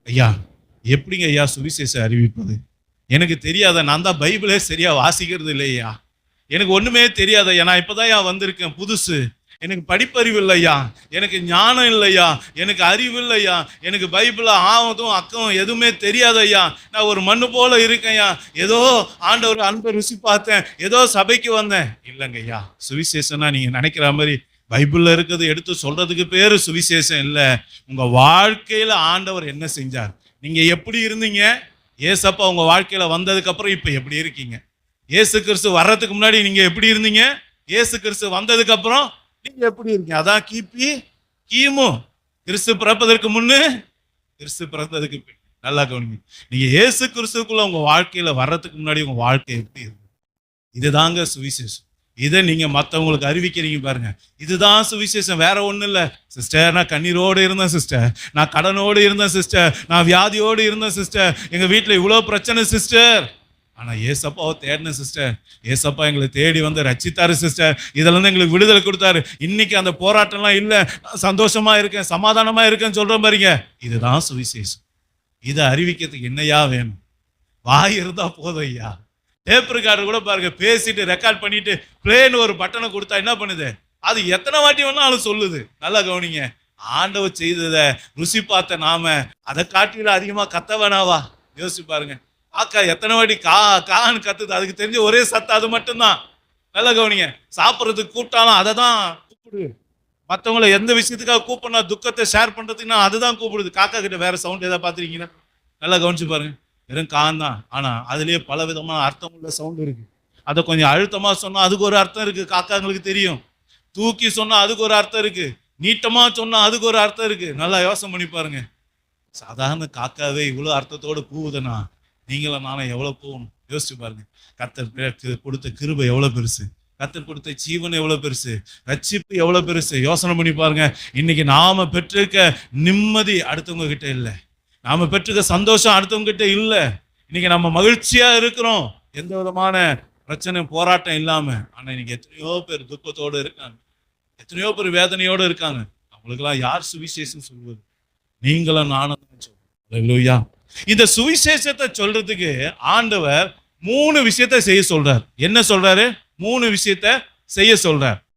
ஐயா, எப்படிங்க ஐயா சுவிசேஷம் அறிவிப்பது? எனக்கு தெரியாத, நான் தான் பைபிளே சரியா வாசிக்கிறது இல்லையா, எனக்கு ஒண்ணுமே தெரியாத ஐயா, நான் இப்பதான் வந்திருக்கேன் புதுசு, எனக்கு படிப்பறிவு இல்லையா, எனக்கு ஞானம் இல்லையா, எனக்கு அறிவு இல்லையா, எனக்கு பைபிள் ஆவதும் அக்கம் எதுவுமே தெரியாது ஐயா, நான் ஒரு மண்ணு போல இருக்கேன் ஐயா, ஏதோ ஆண்டவர் அன்பை ருசி பார்த்தேன், ஏதோ சபைக்கு வந்தேன். இல்லைங்க ஐயா, சுவிசேஷம்னா நீங்க நினைக்கிற மாதிரி பைபிள்ல இருக்கிறது எடுத்து சொல்றதுக்கு பேரு சுவிசேஷம் இல்ல. உங்க வாழ்க்கையில ஆண்டவர் என்ன செஞ்சார், நீங்க எப்படி இருந்தீங்க, ஏசப்பா உங்க வாழ்க்கையில வந்ததுக்கு அப்புறம் இப்ப எப்படி இருக்கீங்க, இயேசு கிறிஸ்து வர்றதுக்கு முன்னாடி நீங்க எப்படி இருந்தீங்க, இயேசு கிறிஸ்து வந்ததுக்கு அப்புறம் நீங்க எப்படி இருக்கீங்க. அதான் கிபி கிமு, கிறிஸ்து பிறப்பதற்கு முன்னு, கிறிஸ்து பிறந்ததுக்கு பின். நல்லா கவனிங்க, நீங்க இயேசு கிறிஸ்துக்குள்ள உங்க வாழ்க்கையில வர்றதுக்கு முன்னாடி உங்க வாழ்க்கை எப்படி இருக்கு, இதுதாங்க சுவிசேஷம். இதை நீங்க மற்றவங்களுக்கு அறிவிக்கிறீங்க பாருங்க, இதுதான் சுவிசேஷம், வேற ஒண்ணும் இல்ல. சிஸ்டர், நான் கண்ணீரோடு இருந்தேன் சிஸ்டர், நான் கடனோடு இருந்தேன் சிஸ்டர், நான் வியாதியோடு இருந்தேன் சிஸ்டர், எங்க வீட்டுல இவ்வளவு பிரச்சனை சிஸ்டர், ஆனா ஏசப்பாவை தேடின சிஸ்டர், ஏசப்பா எங்களை தேடி வந்து ரட்சித்தாரு சிஸ்டர், இதுல இருந்து எங்களுக்கு விடுதலை கொடுத்தாரு, இன்னைக்கு அந்த போராட்டம்லாம் இல்ல, சந்தோஷமா இருக்கேன், சமாதானமா இருக்கேன்னு சொல்றேன் பாருங்க, இதுதான் சுவிசேஷம். இதை அறிவிக்கிறதுக்கு என்னையா வேணும், வாய் இருந்தா போதும் ஐயா. டேப் ரெக்கார்டர் கூட பாருங்க, பேசிட்டு ரெக்கார்ட் பண்ணிட்டு பிளேன்னு ஒரு பட்டனை கொடுத்தா என்ன பண்ணுது, அது எத்தனை வாட்டி வேணாலும் சொல்லுது. நல்லா கவனிங்க, ஆண்டவர் செய்ததை ருசி பார்த்த நாம அதை காட்டில அதிகமா கத்த வேணாவா? யோசிச்சு பாருங்க, காக்கா எத்தனை வாட்டி கான்னு கத்துது, அதுக்கு தெரிஞ்ச ஒரே சத்தம் அது மட்டும்தான். நல்லா கவனிங்க, சாப்பிட்றதுக்கு கூப்பிட்டாலும் அதை தான் கூப்பிடு, மற்றவங்களை எந்த விஷயத்துக்காக கூப்பிடணும், துக்கத்தை ஷேர் பண்றதுக்குன்னா அதுதான் கூப்பிடுது. காக்கா கிட்ட வேற சவுண்ட் ஏதாவது பார்த்துருக்கீங்கன்னா நல்லா கவனிச்சு பாருங்க, வெறும் கான் தான், ஆனா அதுலயே பல விதமான அர்த்தம் உள்ள சவுண்ட் இருக்கு. அதை கொஞ்சம் அழுத்தமா சொன்னா அதுக்கு ஒரு அர்த்தம் இருக்கு, காக்காங்களுக்கு தெரியும். தூக்கி சொன்னா அதுக்கு ஒரு அர்த்தம் இருக்கு, நீட்டமா சொன்னா அதுக்கு ஒரு அர்த்தம் இருக்கு. நல்லா யோசனை பண்ணி பாருங்க, சாதாரண காக்காவே இவ்வளவு அர்த்தத்தோடு கூவுதுன்னா நீங்களும் நானும் எவ்வளவு போகணும் யோசிச்சு பாருங்க. கர்த்தர் கொடுத்த கிருபை எவ்வளவு பெருசு, கர்த்தர் கொடுத்த ஜீவன் எவ்வளவு பெருசு, ரட்சிப்பு எவ்வளவு பெருசு. யோசனை பண்ணி பாருங்க, இன்னைக்கு நாம பெற்றிருக்க நிம்மதி அடுத்தவங்க கிட்ட இல்லை, நாம பெற்றுக்க சந்தோஷம் அடுத்தவங்க கிட்ட இல்ல. இன்னைக்கு நம்ம மகிழ்ச்சியா இருக்கிறோம், எந்த விதமான பிரச்சனை போராட்டம் இல்லாம. ஆனா இன்னைக்கு எத்தனையோ பேர் துக்கத்தோடு இருக்காங்க, எத்தனையோ பேர் வேதனையோடு இருக்காங்க. அவங்களுக்கு எல்லாம் யார் சுவிசேஷம் சொல்வது? நீங்களும் நானும் சொல்றோம். இந்த சுவிசேஷத்தை சொல்றதுக்கு ஆண்டவர் 3 விஷயத்தை செய்ய சொல்றார். என்ன சொல்றாரு? 3 விஷயத்தை செய்ய சொல்றார்.